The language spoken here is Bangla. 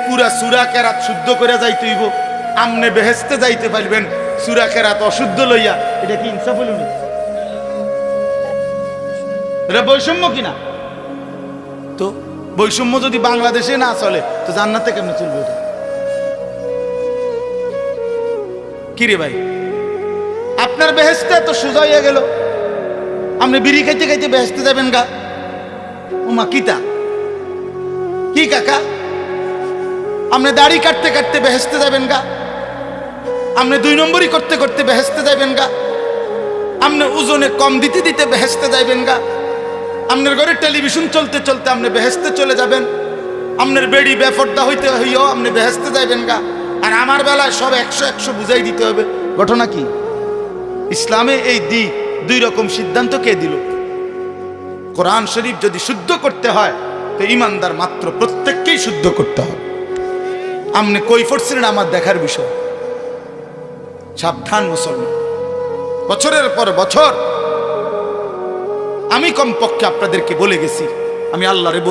পুরা সূরা কেরাত শুদ্ধ করে যাইতে হইব, আমনে বেহেশতে যাইতে পারবেন সূরা কেরাত অশুদ্ধ লইয়া। এটা কি ইনসাফ হইল না? এটা বৈষম্য কিনা? তো বৈষম্য যদি বাংলাদেশে না চলে তো জান্নাতে কেমনে চলবে? এটা কি রে ভাই, আপনার বেহেশতে তো সোজা হইয়া গেল, আপনি বিড়ি খাইতে খাইতে বেহেশতে যাবেন গা? উমা কিতা কি কাকা, আপনি দাড়ি কাটতে কাটতে বেহেশতে যাবেন গা? আপনি 2 নম্বরই করতে করতে বেহেশতে যাবেন গা? আপনি ওজনে কম দিতে দিতে বেহেশতে যাবেন গা? আপনার ঘরে টেলিভিশন চলতে চলতে আপনি বেহেশতে চলে যাবেন? আপনার বেড়ি বেফর্দা হইতে হইও আপনি বেহেশতে যাইবেন গা? আর আমার বেলায় সব 100 বুঝাই দিতে হবে। ঘটনা কি? ইসলামে এই 2 রকম সিদ্ধান্ত কে দিল? কোরআন শরীফ যদি শুদ্ধ করতে হয় তো ইমানদার মাত্র প্রত্যেককেই শুদ্ধ করতে হবে। আপনি কই পড়ছিলেন আমার দেখার বিষয়। সাবধান মুসলমান, বছরের পর বছর আমি কমপক্ষে আপনাদেরকে বলে গেছি, আমি আল্লাহরে বলবো